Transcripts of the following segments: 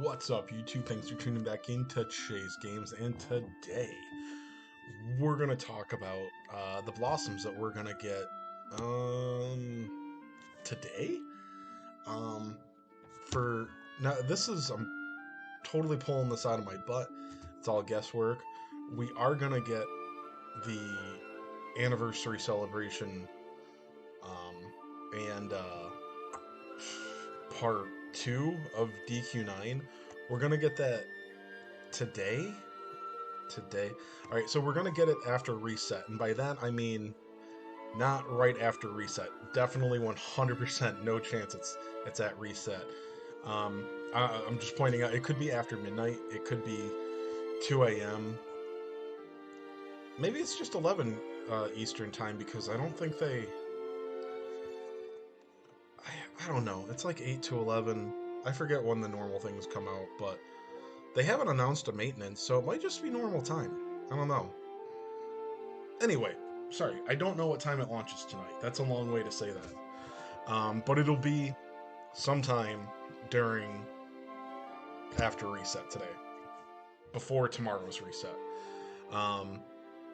What's up, YouTube? Thanks for tuning back into Chase Games, and today we're gonna talk about the blossoms that we're gonna get today. Um, for now, this is I'm totally pulling this out of my butt. It's all guesswork. We are gonna get the anniversary celebration, and part 2 of DQ9. We're gonna get that today. All right, so we're gonna get it after reset, and by that I mean not right after reset. Definitely 100% no chance it's at reset. I'm just pointing out it could be after midnight. It could be 2 a.m. Maybe it's just 11 Eastern time, because I don't think they. I don't know. It's like 8 to 11. I forget when the normal things come out, but they haven't announced a maintenance, so it might just be normal time. I don't know. Anyway, sorry, I don't know what time it launches tonight. That's a long way to say that. But it'll be sometime during after reset today, before tomorrow's reset.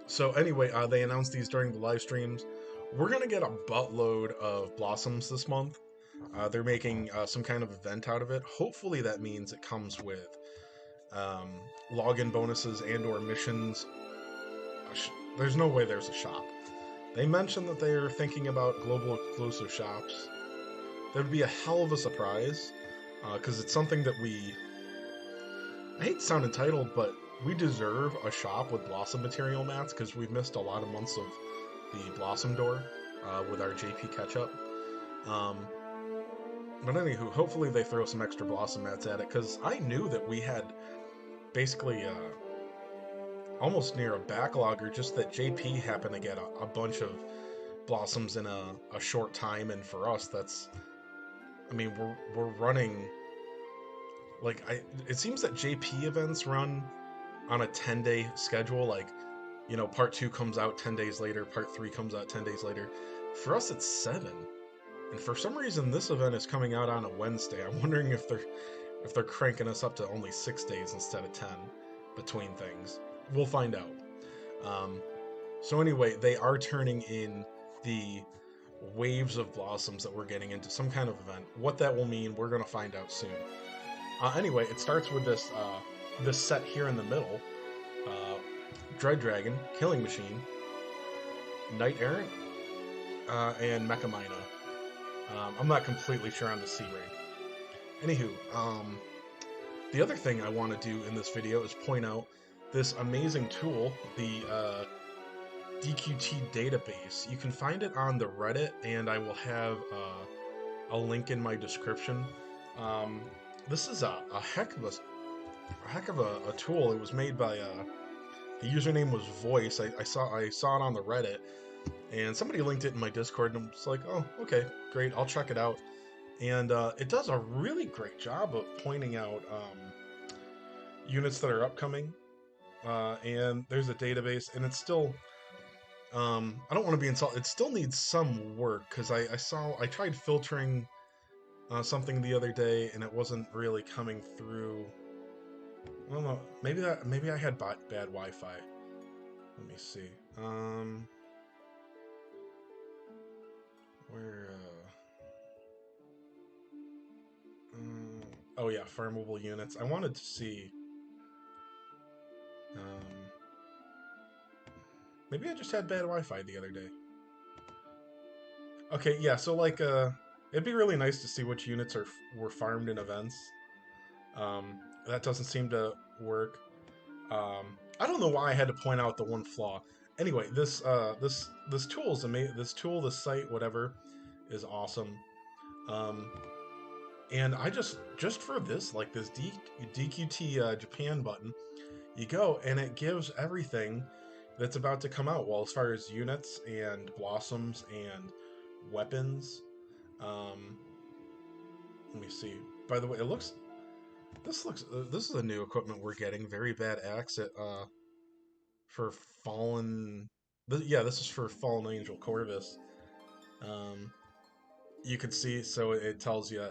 So anyway, they announced these during the live streams. We're gonna get a buttload of blossoms this month. They're making some kind of event out of it. Hopefully that means it comes with login bonuses and/or missions. There's no way there's a shop. They mentioned that they're thinking about global exclusive shops. That would be a hell of a surprise, because it's something that I hate to sound entitled, but we deserve a shop with Blossom material mats, because we've missed a lot of months of the Blossom door with our JP catch-up. But anywho, hopefully they throw some extra Blossom mats at it, because I knew that we had basically almost near a backlog, or just that JP happened to get a bunch of blossoms in a short time, and for us, I mean, we're running, like, it seems that JP events run on a 10-day schedule, like, you know, part 2 comes out 10 days later, part 3 comes out 10 days later. For us, it's 7. And for some reason, this event is coming out on a Wednesday. I'm wondering if they're cranking us up to only 6 days instead of 10 between things. We'll find out. So anyway, they are turning in the waves of blossoms that we're getting into some kind of event. What that will mean, we're going to find out soon. Anyway, it starts with this set here in the middle. Dread Dragon, Killing Machine, Knight Errant, and Mecha Mina. I'm not completely sure on the C rank. Anywho, the other thing I want to do in this video is point out this amazing tool, the DQT database. You can find it on the Reddit, and I will have a link in my description. This is a heck of a tool. It was made by the username was Voice. I saw it on the Reddit, and somebody linked it in my Discord, and I was like, oh, okay, great, I'll check it out. And it does a really great job of pointing out units that are upcoming. And there's a database, and it's still, I don't want to be insulted, it still needs some work, because I tried filtering something the other day, and it wasn't really coming through. I don't know, maybe I had bad Wi-Fi. Let me see. Where oh yeah, farmable units. I wanted to see. Maybe I just had bad Wi-Fi the other day. Okay, yeah. So like, it'd be really nice to see which units were farmed in events. That doesn't seem to work. I don't know why I had to point out the one flaw. Anyway, this tool is amazing. This site, whatever, is awesome. And I just for this, like this DQT Japan button, you go and it gives everything that's about to come out. Well, as far as units and blossoms and weapons, let me see. By the way, this is a new equipment we're getting. Very bad axe for Fallen. Yeah, this is for Fallen Angel Corvus. You can see, so it tells you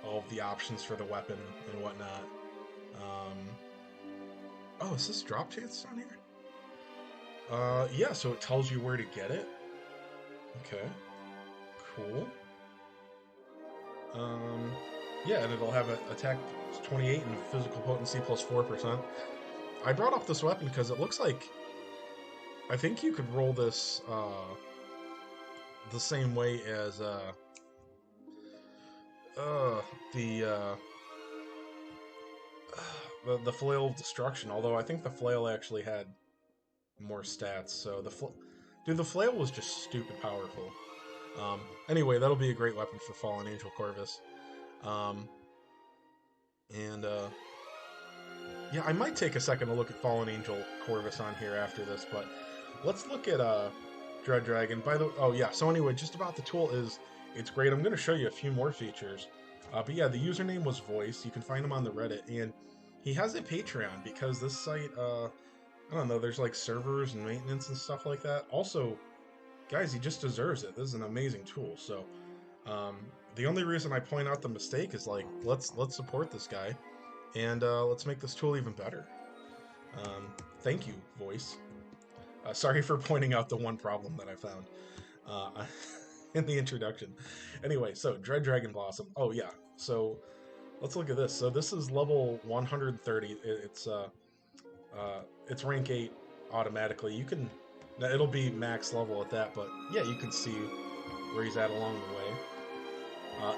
all of the options for the weapon and whatnot. Oh, is this drop chance on here? Yeah, so it tells you where to get it. Okay, cool. Yeah, and it'll have an attack 28 and physical potency plus 4%. I brought up this weapon because it looks like I think you could roll this the same way as uh, the uh, the flail of destruction. Although I think the flail actually had more stats. So the flail was just stupid powerful. Anyway, that'll be a great weapon for Fallen Angel Corvus. Um, and yeah, I might take a second to look at Fallen Angel Corvus on here after this, but let's look at Dread Dragon. By the oh yeah, so anyway, just about the tool is it's great. I'm going to show you a few more features. But yeah, the username was Voice. You can find him on the Reddit, and he has a Patreon because this site, I don't know, there's like servers and maintenance and stuff like that. Also, guys, he just deserves it. This is an amazing tool. So, the only reason I point out the mistake is like let's support this guy, and let's make this tool even better. Thank you, Voice. Sorry for pointing out the one problem that I found in the introduction. Anyway, so Dread Dragon Blossom. Oh yeah, so let's look at this. So this is level 130. It's rank 8 automatically. You can, it'll be max level at that, but yeah, you can see where he's at along the way.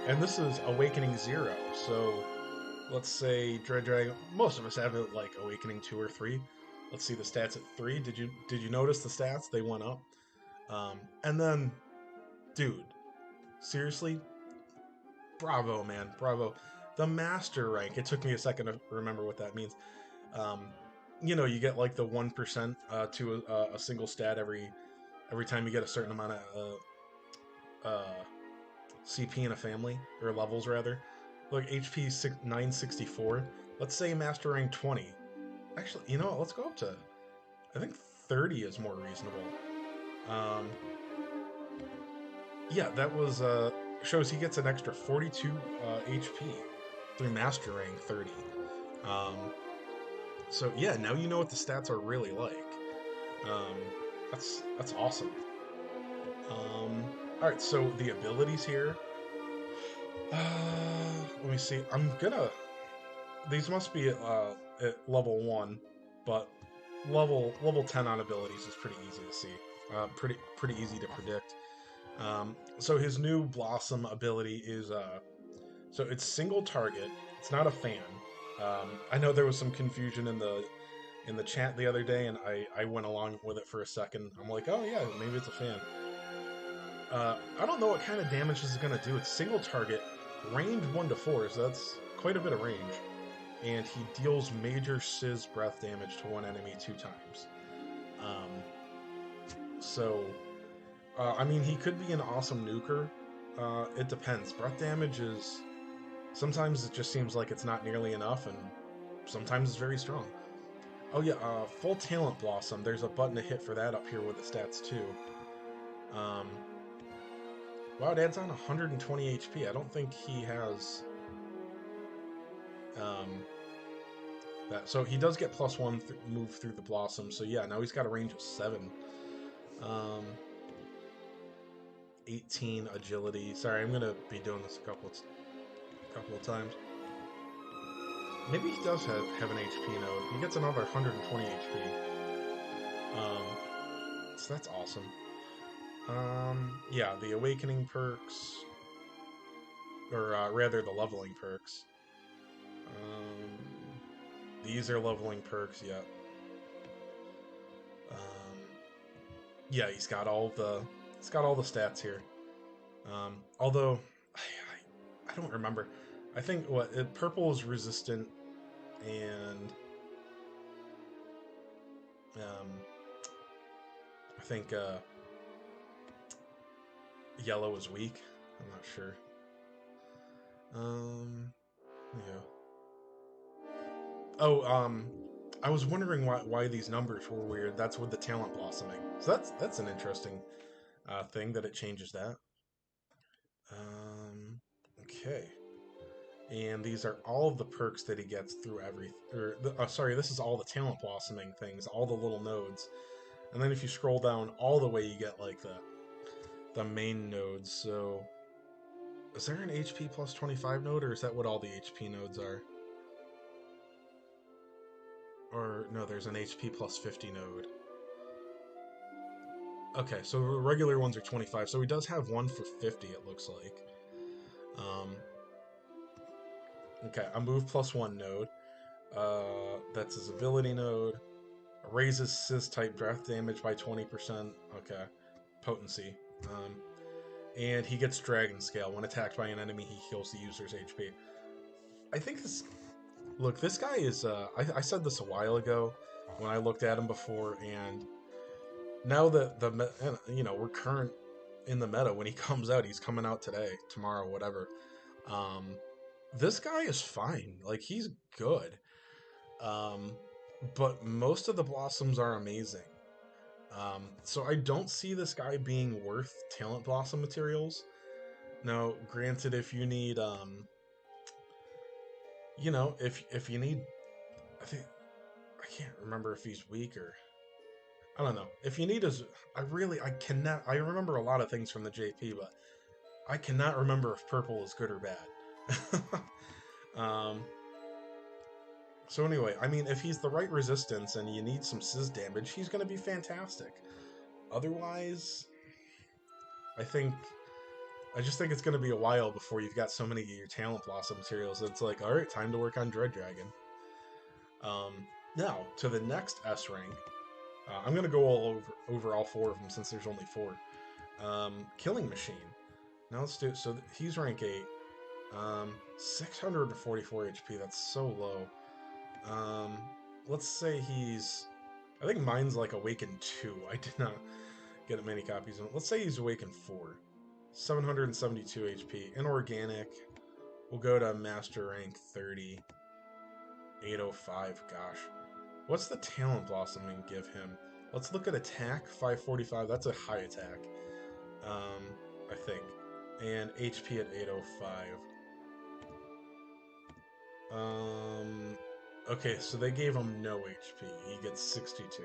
And this is Awakening 0. So let's say Dread Dragon. Most of us have it like Awakening 2 or 3. Let's see the stats at 3. Did you notice the stats? They went up. And then, dude, seriously, bravo, man, bravo. The master rank. It took me a second to remember what that means. You know, you get like the 1% to a single stat every time you get a certain amount of CP in a family, or levels rather. Look, HP 964. Let's say master rank 20. Actually, you know what? Let's go up to, I think 30 is more reasonable. Yeah, that was shows he gets an extra 42 HP through master rank 30. So yeah, now you know what the stats are really like. That's awesome. All right, so the abilities here. Let me see. These must be at level 1, but level 10 on abilities is pretty easy to see. Pretty easy to predict. So his new Blossom ability is so it's single target. It's not a fan. I know there was some confusion in the chat the other day, and I went along with it for a second. I'm like, oh yeah, maybe it's a fan. I don't know what kind of damage this is gonna do. It's single target, range 1 to 4, so that's quite a bit of range. And he deals major Sizz breath damage to one enemy 2 times. I mean, he could be an awesome nuker. It depends. Breath damage is... Sometimes it just seems like it's not nearly enough, and sometimes it's very strong. Oh yeah, Full Talent Blossom. There's a button to hit for that up here with the stats too. Wow, it adds on 120 HP. I don't think he has... that. So he does get +1 move through the Blossom. So yeah, now he's got a range of 7. 18 agility. Sorry, I'm gonna be doing this a couple of times. Maybe he does have an HP node. He gets another 120 HP. So that's awesome. Yeah, the awakening perks, or rather the leveling perks. These are leveling perks. Yeah. Yeah, he's got all the stats here. Although I don't remember. I think purple is resistant, and I think yellow is weak. I'm not sure. Yeah. Oh, I was wondering why these numbers were weird. That's with the talent blossoming. So that's an interesting thing that it changes that. Okay. And these are all of the perks that he gets through every, sorry, this is all the talent blossoming things, all the little nodes. And then if you scroll down all the way, you get like the main nodes. So is there an HP plus 25 node, or is that what all the HP nodes are? Or no, there's an HP plus 50 node. Okay, so regular ones are 25. So he does have one for 50, it looks like. Okay, a move plus 1 node. That's his ability node. Raises Sis type breath damage by 20%. Okay, potency. And he gets Dragon Scale. When attacked by an enemy, he heals the user's HP. I think this... Look, this guy is... I said this a while ago when I looked at him before, and now that we're current in the meta, when he comes out, he's coming out today, tomorrow, whatever. This guy is fine. Like, he's good. But most of the blossoms are amazing. So I don't see this guy being worth talent blossom materials. Now, granted, if you need, if you need, I can't remember if he's weak or, I don't know. If you need his, I remember a lot of things from the JP, but I cannot remember if purple is good or bad. So anyway, I mean, if he's the right resistance and you need some Sizz damage, he's going to be fantastic. Otherwise, I just think it's going to be a while before you've got so many of your Talent Blossom materials. It's like, all right, time to work on Dread Dragon. Now, to the next S rank. I'm going to go over all 4 of them since there's only 4. Killing Machine. Now let's do it. So he's rank 8. 644 HP, that's so low. Let's say I think mine's like Awakened 2. I did not get many copies of it. Let's say he's Awakened 4. 772 HP. Inorganic. We'll go to Master rank 30. 805, gosh. What's the Talent Blossoming give him? Let's look at attack, 545. That's a high attack. I think. And HP at 805. Okay, so they gave him no HP. He gets 62.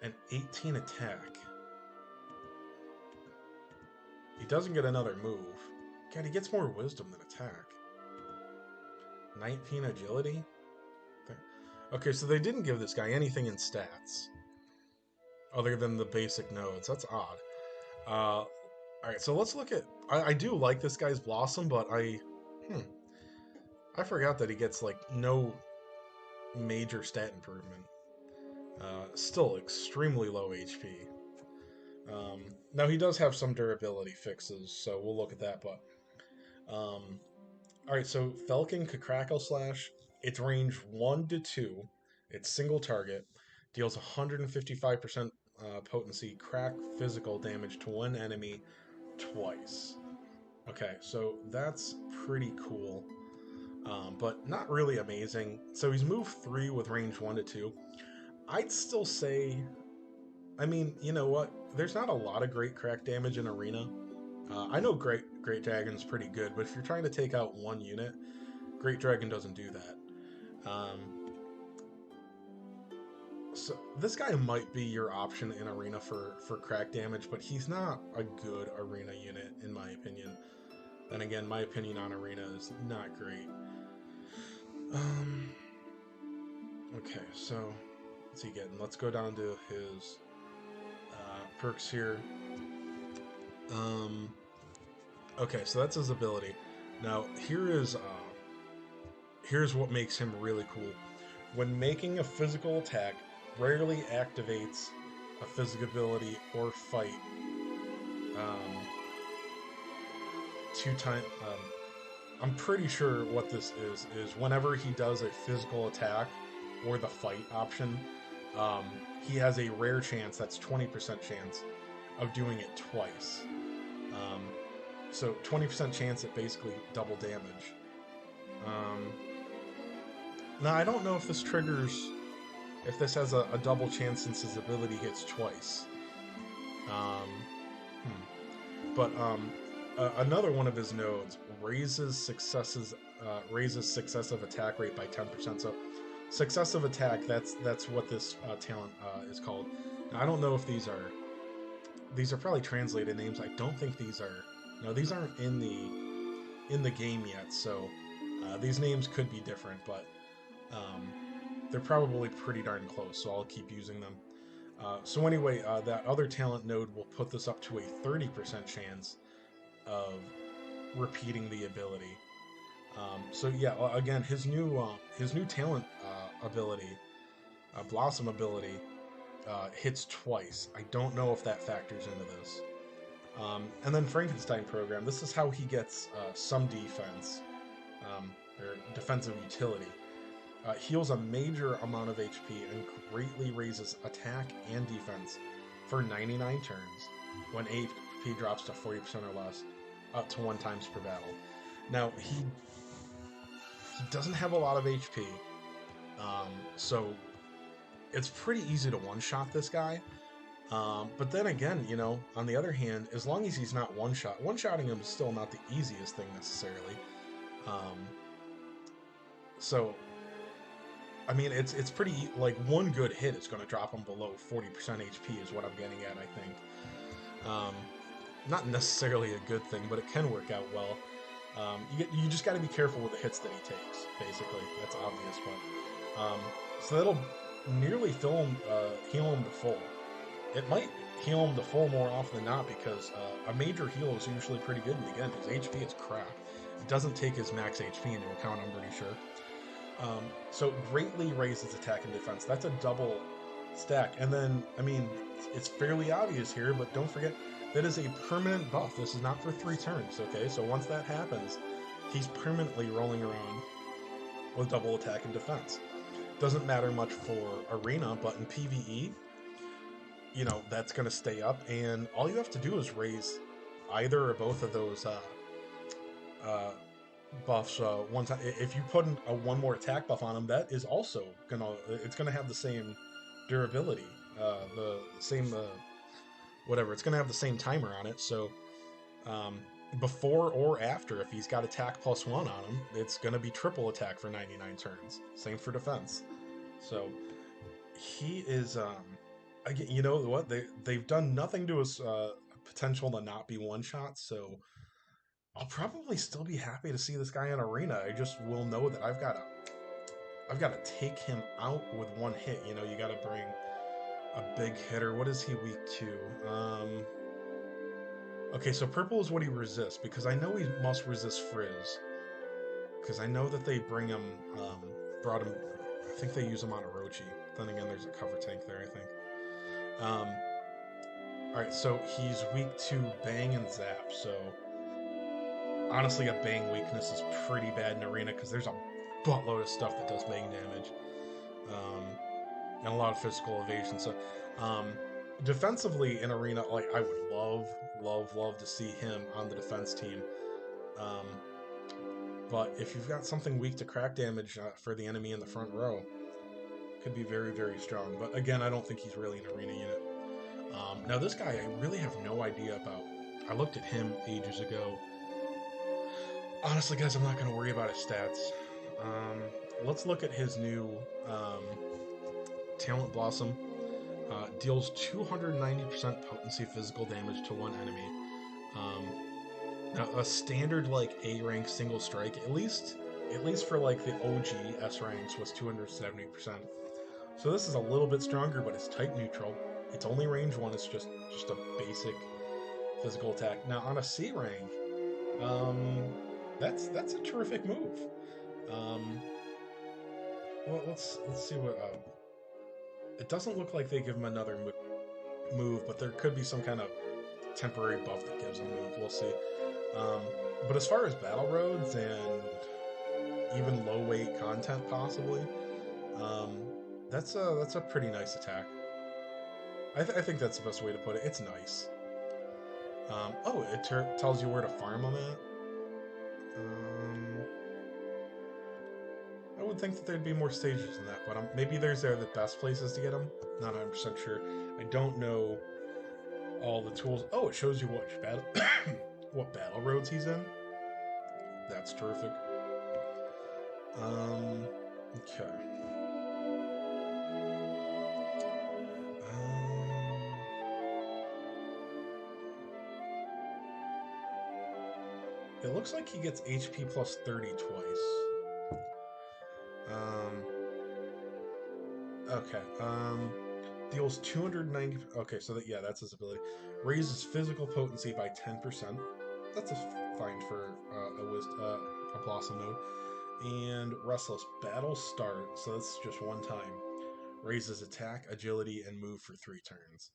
And 18 attack. He doesn't get another move. God, he gets more wisdom than attack. 19 agility? Okay, so they didn't give this guy anything in stats. Other than the basic nodes. That's odd. Alright, so let's look at... I do like this guy's Blossom, but I forgot that he gets, like, no major stat improvement. Still extremely low HP. Now, he does have some durability fixes, so we'll look at that, but... Alright, so Falcon could Crackle Slash. It's range 1 to 2. It's single target. Deals 155% potency crack physical damage to one enemy twice. Okay, so that's pretty cool. But not really amazing. So he's move 3 with range 1 to 2. I'd still say... I mean, you know what? There's not a lot of great crack damage in Arena. I know Great Dragon's pretty good, but if you're trying to take out one unit, Great Dragon doesn't do that. So this guy might be your option in Arena for crack damage, but he's not a good Arena unit, in my opinion. Then again, my opinion on Arena is not great. Okay, so what's he getting? Let's go down to his perks here. Okay, so that's his ability. Now, here's what makes him really cool. When making a physical attack, rarely activates a physical ability or fight. 2 times. I'm pretty sure what this is whenever he does a physical attack or the fight option, he has a rare chance, that's 20% chance, of doing it twice. So 20% chance at basically double damage. Now, I don't know if this triggers, if this has a double chance since his ability hits twice. But another one of his nodes, raises successive attack rate by 10%. So successive attack, that's what this talent is called. Now, I don't know if these are probably translated names. I don't think these are. No, these aren't in the game yet. So these names could be different, but they're probably pretty darn close. So I'll keep using them. So anyway, that other talent node will put this up to a 30% chance of repeating the ability. So yeah, again, his new talent ability, Blossom ability, hits twice. I don't know if that factors into this. And then Frankenstein program. This is how he gets some defense, or defensive utility. Heals a major amount of HP and greatly raises attack and defense for 99 turns when HP drops to 40% or less, up to 1 times per battle. Now, he doesn't have a lot of HP, so it's pretty easy to one-shot this guy. But then again, you know, on the other hand, as long as he's not one-shotting him is still not the easiest thing necessarily. So, I mean, it's pretty, like, one good hit is going to drop him below 40% HP is what I'm getting at, I think. Not necessarily a good thing, but it can work out well. You just got to be careful with the hits that he takes, basically. That's obvious, but... so that'll nearly heal him to full. It might heal him to full more often than not, because a major heal is usually pretty good, and again, his HP is crap. It doesn't take his max HP into account, I'm pretty sure. So greatly raises attack and defense. That's a double stack. And then, I mean, it's fairly obvious here, but don't forget, that is a permanent buff. This is not for 3 turns, okay? So once that happens, he's permanently rolling around with double attack and defense. Doesn't matter much for Arena, but in PvE, you know, that's going to stay up, and all you have to do is raise either or both of those buffs one time. If you put a 1 more attack buff on him, that is also it's gonna have the same durability, the same whatever. It's gonna have the same timer on it. So before or after, if he's got attack +1 on him, it's gonna be triple attack for 99 turns. Same for defense. So he is again, you know what, they've done nothing to his potential to not be one shot. So I'll probably still be happy to see this guy in Arena. I just will know that I've got to take him out with 1 hit. You know, you got to bring a big hitter. What is he weak to? Okay, so purple is what he resists, because I know he must resist Frizz. Because I know that they brought him, I think they use him on Orochi. Then again, there's a cover tank there, I think. Alright, so he's weak to Bang and Zap, so... Honestly, a Bang weakness is pretty bad in Arena, because there's a buttload of stuff that does Bang damage. And a lot of physical evasion. So, defensively in Arena, like, I would love to see him on the defense team. But if you've got something weak to crack damage for the enemy in the front row, could be very, very strong. But again, I don't think he's really an Arena unit. Now, this guy, I really have no idea about. I looked at him ages ago. Honestly, guys, I'm not going to worry about his stats. Let's look at his new Talent Blossom. Deals 290% potency physical damage to 1 enemy. Now, a standard, like, A-rank single strike, at least for, like, the OG S ranks, was 270%. So this is a little bit stronger, but it's type neutral. It's only range 1. It's just a basic physical attack. Now, on a C rank, that's a terrific move. Well, let's see what. It doesn't look like they give him another move, but there could be some kind of temporary buff that gives him a move. We'll see. But as far as battle roads and even low weight content, possibly, that's a pretty nice attack. I think that's the best way to put it. It's nice. Oh, it tells you where to farm them at. I would think that there'd be more stages than that, but maybe they're the best places to get them. Not 100% sure. I don't know all the tools. Oh, it shows you what battle roads he's in. That's terrific. Okay. It looks like he gets HP plus 30 twice. Okay. Deals 290. Okay, so that, yeah, that's his ability. Raises physical potency by 10%. That's fine for a Blossom node. And Restless Battle Start, so that's just one time. Raises attack, agility, and move for 3 turns.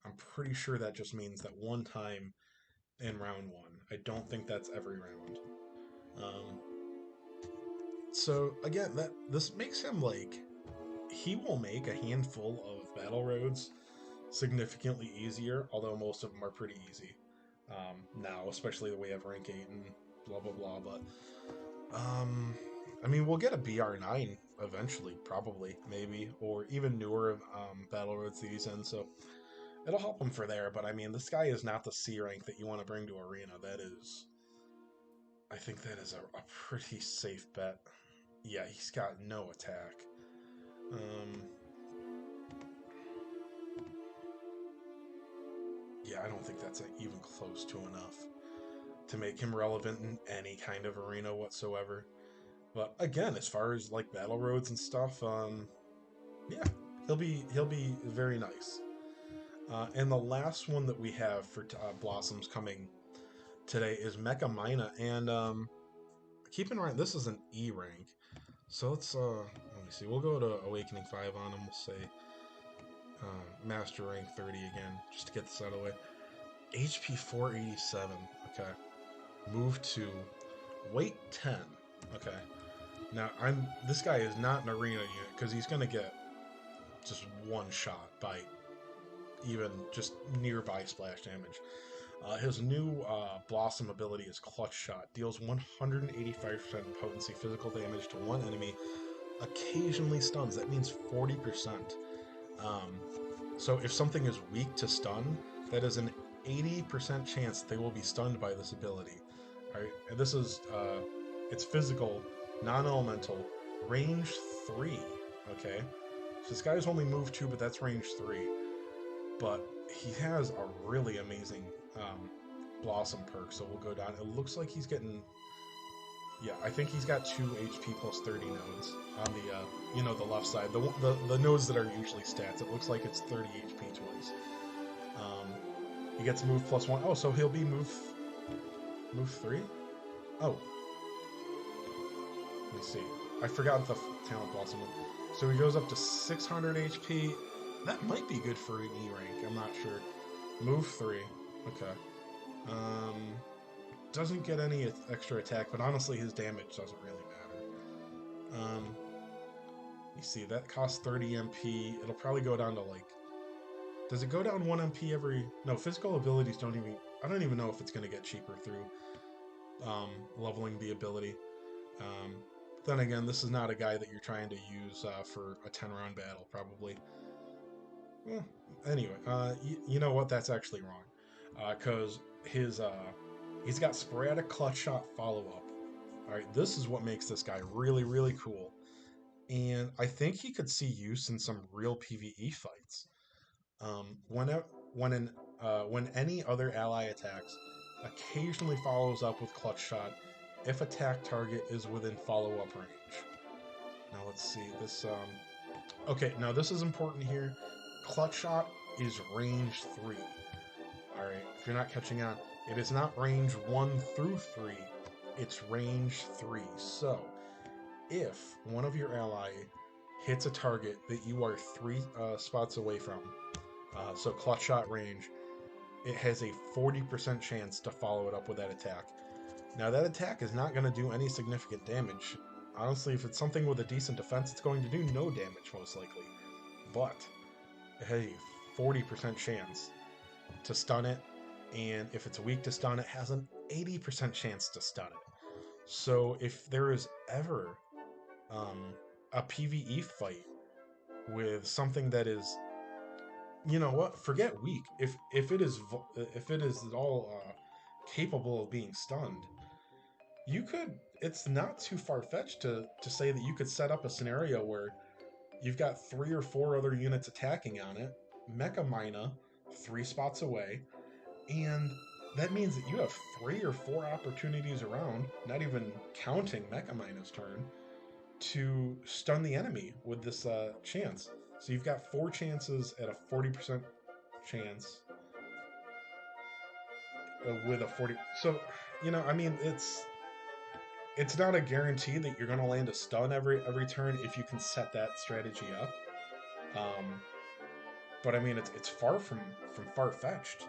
I'm pretty sure that just means that one time in round one. I don't think that's every round. Um, so again, this makes him like he will make a handful of battle roads significantly easier, although most of them are pretty easy now, especially the way I have rank 8 and blah blah blah. But I mean, we'll get a BR9 eventually, probably, maybe, or even newer battle roads that he's in. So it'll help him for there. But I mean, this guy is not the C rank that you want to bring to arena. That is, I think that is a pretty safe bet. Yeah, he's got no attack. Yeah, I don't think that's even close to enough to make him relevant in any kind of arena whatsoever. But again, as far as like battle roads and stuff, yeah, he'll be very nice. And the last one that we have for Blossoms coming today is Mecha Mina, and keep in mind this is an E rank, so let me see. We'll go to Awakening 5 on him. We'll say Master rank 30 again, just to get this out of the way. HP 487. Okay. Move 2. Weight 10. Okay. Now this guy is not an arena unit because he's gonna get just one shot by even just nearby splash damage. His new Blossom ability is Clutch Shot. Deals 185% potency physical damage to one enemy. Occasionally stuns. That means 40%. So if something is weak to stun, that is an 80% chance they will be stunned by this ability. Alright, and this is, it's physical, non-elemental, range 3, okay? So this guy's only move 2, but that's range 3. But he has a really amazing Blossom perk, so we'll go down. It looks like he's getting... Yeah, I think he's got 2 HP plus 30 nodes on the, the left side. The nodes that are usually stats. It looks like it's 30 HP twice. He gets move plus 1. Oh, so he'll be move 3? Oh. Let me see. I forgot the talent blossom. So he goes up to 600 HP. That might be good for an E rank. I'm not sure. Move 3. Okay. Doesn't get any extra attack, but honestly his damage doesn't really matter. You see, that costs 30 MP. It'll probably go down to like... Does it go down 1 MP every... No, physical abilities don't even... I don't even know if it's going to get cheaper through leveling the ability. Then again, this is not a guy that you're trying to use for a 10-round battle, probably. Well, anyway, you know what? That's actually wrong. Because he's got sporadic clutch shot follow-up. Alright, this is what makes this guy really, really cool. And I think he could see use in some real PvE fights. When any other ally attacks, occasionally follows up with clutch shot if attack target is within follow-up range. Now let's see this. Okay, now this is important here. Clutch shot is range 3. All right, if you're not catching on, it is not range 1 through 3. It's range 3. So if one of your ally hits a target that you are 3 spots away from, so clutch shot range, it has a 40% chance to follow it up with that attack. Now that attack is not going to do any significant damage. Honestly, if it's something with a decent defense, it's going to do no damage most likely. But it has a 40% chance to stun it, and if it's weak to stun, it has an 80% chance to stun it. So if there is ever a PvE fight with something that is, you know what? Forget weak. If it is at all capable of being stunned, you could, it's not too far-fetched to say that you could set up a scenario where you've got 3 or 4 other units attacking on it, Mecha Mina 3 spots away, and that means that you have 3 or 4 opportunities around, not even counting Mecha Mina's turn, to stun the enemy with this chance. So you've got 4 chances at a 40% chance with a 40. So, I mean, it's not a guarantee that you're going to land a stun every turn if you can set that strategy up. Um, but I mean, it's far from far fetched.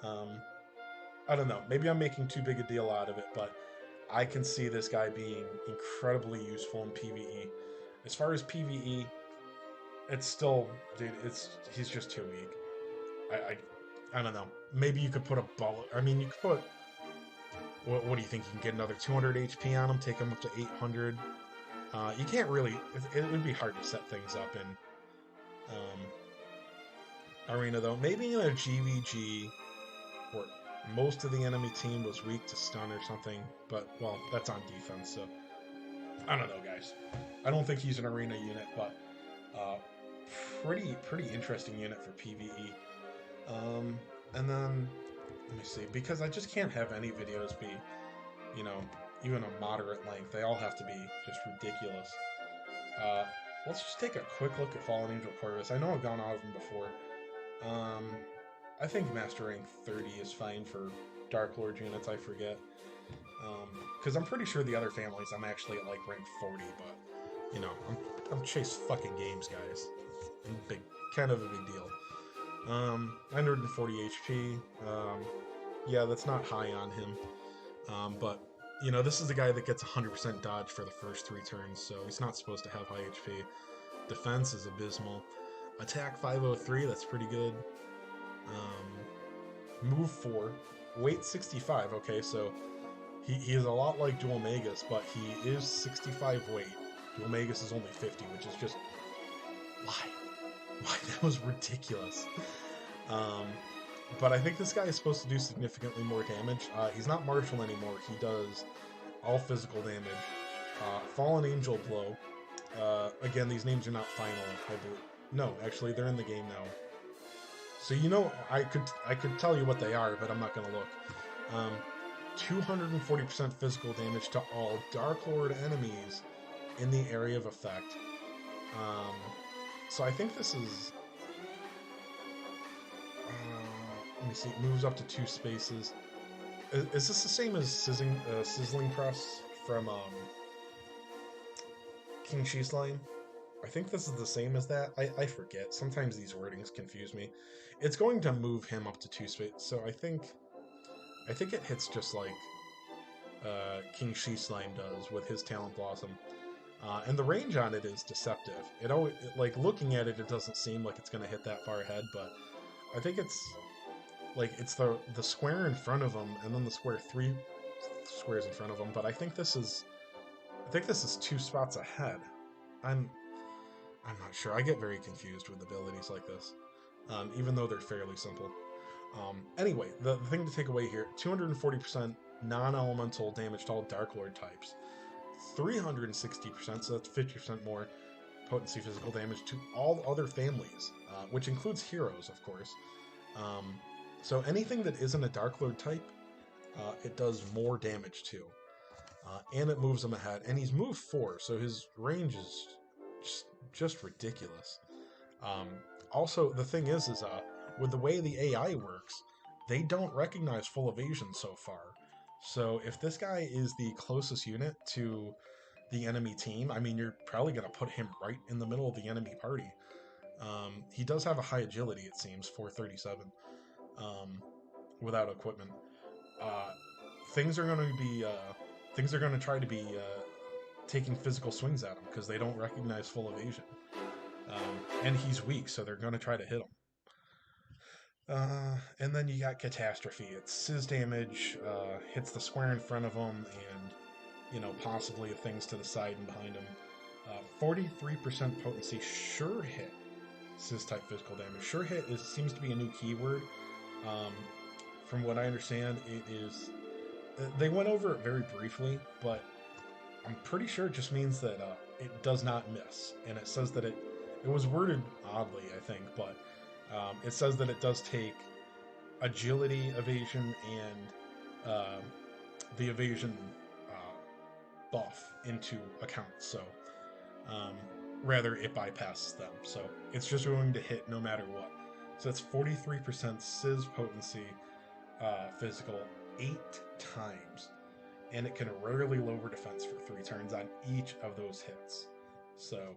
Um, I don't know. Maybe I'm making too big a deal out of it, but I can see this guy being incredibly useful in PvE. As far as PvE, it's still, dude. He's just too weak. I don't know. Maybe you could put a bullet. I mean, you could put. What do you think? You can get another 200 HP on him, take him up to 800. You can't really. It would be hard to set things up in Arena though. Maybe in a GVG where most of the enemy team was weak to stun or something. But well, that's on defense. So I don't know, guys. I don't think he's an Arena unit, but pretty interesting unit for PvE. And then let me see, because I just can't have any videos be, even a moderate length. They all have to be just ridiculous. Let's just take a quick look at Fallen Angel Corvus. I know I've gone out of them before. I think Master Rank 30 is fine for Dark Lord units, I forget. Because I'm pretty sure the other families I'm actually at like rank 40, but, I'm chase fucking games, guys. Kind of a big deal. 940 HP. Yeah, that's not high on him. But, this is the guy that gets 100% dodge for the first 3 turns, so he's not supposed to have high HP. Defense is abysmal. Attack 503, that's pretty good. Move 4. Weight 65, okay, so he is a lot like Dual Magus, but he is 65 weight. Dual Magus is only 50, which is just... Why? That was ridiculous. But I think this guy is supposed to do significantly more damage. He's not martial anymore. He does all physical damage. Fallen Angel Blow. Again, these names are not final, I believe. No, actually, they're in the game now. So I could tell you what they are, but I'm not going to look. 240% physical damage to all Dark Lord enemies in the area of effect. So I think this is... let me see, it moves up to 2 spaces. Is this the same as Sizzling Press from King Slime? I think this is the same as that. I forget. Sometimes these wordings confuse me. It's going to move him up to 2 spaces, so I think it hits just like King Slime does with his Talent Blossom. And the range on it is deceptive. It always, like, looking at it, it doesn't seem like it's going to hit that far ahead, but I think it's the square in front of him, and then the square 3 squares in front of him. But I think this is 2 spots ahead. I'm not sure. I get very confused with abilities like this, even though they're fairly simple. Anyway, the thing to take away here: 240% non-elemental damage to all Dark Lord types. 360%, so that's 50% more potency physical damage to all other families, which includes heroes, of course. So anything that isn't a Dark Lord type, it does more damage to. And it moves him ahead. And he's moved 4, so his range is just ridiculous. Also, the thing is with the way the AI works, they don't recognize full evasion so far. So if this guy is the closest unit to the enemy team, I mean, you're probably going to put him right in the middle of the enemy party. He does have a high agility, it seems, 437, without equipment. Things are going to try to be taking physical swings at him because they don't recognize full evasion. And he's weak, so they're going to try to hit him. And then you got Catastrophe. It's Sizz damage, hits the square in front of him, and, possibly things to the side and behind him. 43% potency, sure hit. Sizz type physical damage. Sure hit seems to be a new keyword. From what I understand, it is they went over it very briefly, but I'm pretty sure it just means that it does not miss, and it says that it was worded oddly, I think, but it says that it does take agility, evasion, and the evasion buff into account. So um, rather, it bypasses them. So it's just going to hit no matter what. So it's 43% Sizz potency physical 8 times, and it can rarely lower defense for 3 turns on each of those hits. So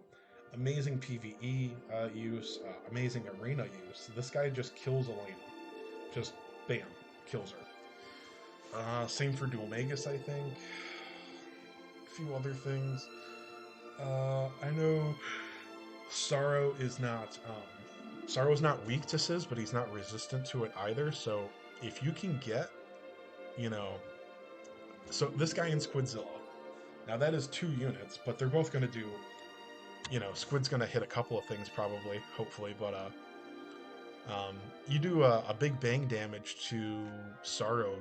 amazing PvE use, amazing arena use. This guy just kills Elena. Just bam, kills her. Same for Dual Magus, I think. A few other things. I know Sorrow is not weak to Sizz, but he's not resistant to it either. So if you can get, so this guy and Squidzilla. Now that is 2 units, but they're both going to do, Squid's going to hit a couple of things probably, hopefully, but you do a big bang damage to Sorrow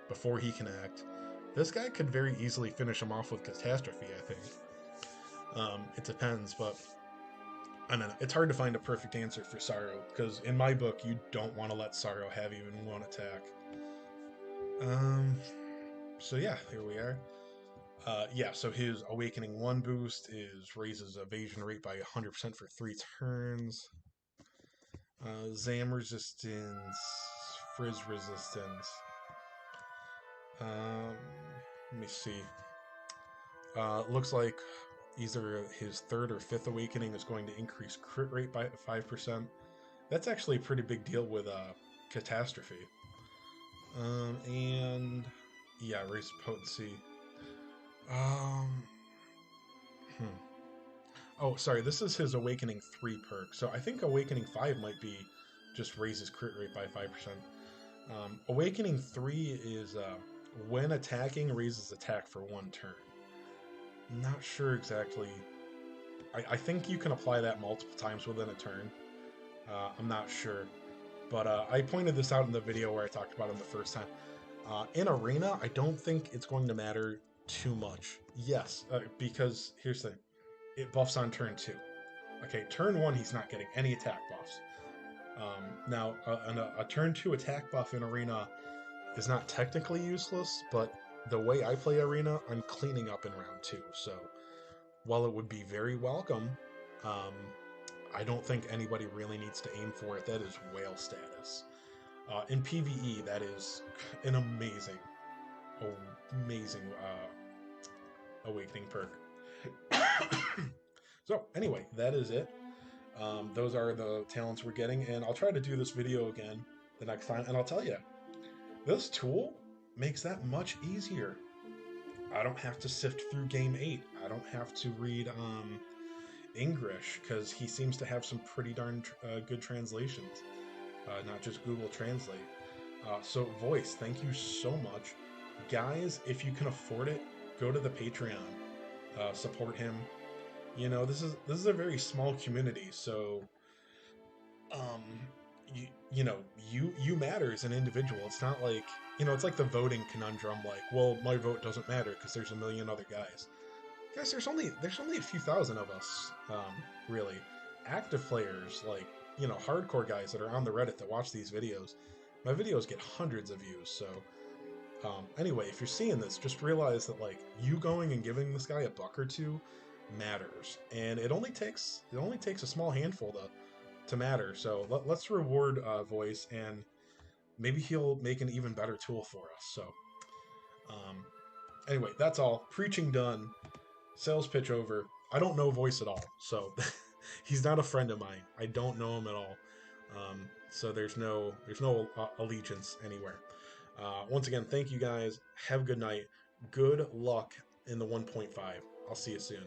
before he can act. This guy could very easily finish him off with Catastrophe, I think. It depends, but I don't know. It's hard to find a perfect answer for Sorrow, because in my book, you don't want to let Sorrow have even one attack. So yeah, here we are. So his Awakening 1 boost raises evasion rate by 100% for 3 turns. Zam resistance, Frizz resistance. Let me see. Looks like either his 3rd or 5th Awakening is going to increase crit rate by 5%. That's actually a pretty big deal with Catastrophe. And yeah, raise potency. Oh, sorry, this is his Awakening 3 perk. So I think Awakening 5 might be just raises crit rate by 5%. Awakening 3 is when attacking, raises attack for 1 turn. Not sure exactly. I think you can apply that multiple times within a turn. I'm not sure. But I pointed this out in the video where I talked about him the first time. In Arena, I don't think it's going to matter too much. Yes, because here's the thing. It buffs on turn 2. Okay, turn 1, he's not getting any attack buffs. Now, a turn 2 attack buff in Arena is not technically useless, but the way I play Arena, I'm cleaning up in round 2. So, while it would be very welcome, I don't think anybody really needs to aim for it. That is whale status. In PvE, that is an amazing Awakening perk. So, anyway, that is it. Those are the talents we're getting, and I'll try to do this video again the next time, and I'll tell you, this tool makes that much easier. I don't have to sift through Game 8. I don't have to read English, because he seems to have some pretty darn good translations, not just Google Translate. So, Voice, thank you so much. Guys, if you can afford it, go to the Patreon. Support him. This is a very small community, so you matter as an individual. It's not like, it's like the voting conundrum, like, well, my vote doesn't matter because there's a million other guys. Guys, there's only a few thousand of us, really. Active players, like, hardcore guys that are on the Reddit that watch these videos. My videos get hundreds of views, so anyway, if you're seeing this, just realize that, like, you going and giving this guy $1 or $2 matters, and it only takes a small handful to matter. So let's reward Voice, and maybe he'll make an even better tool for us. So anyway, that's all. Preaching done. Sales pitch over. I don't know Voice at all, so he's not a friend of mine. I don't know him at all. So there's no allegiance anywhere. Once again, thank you guys. Have a good night. Good luck in the 1.5. I'll see you soon.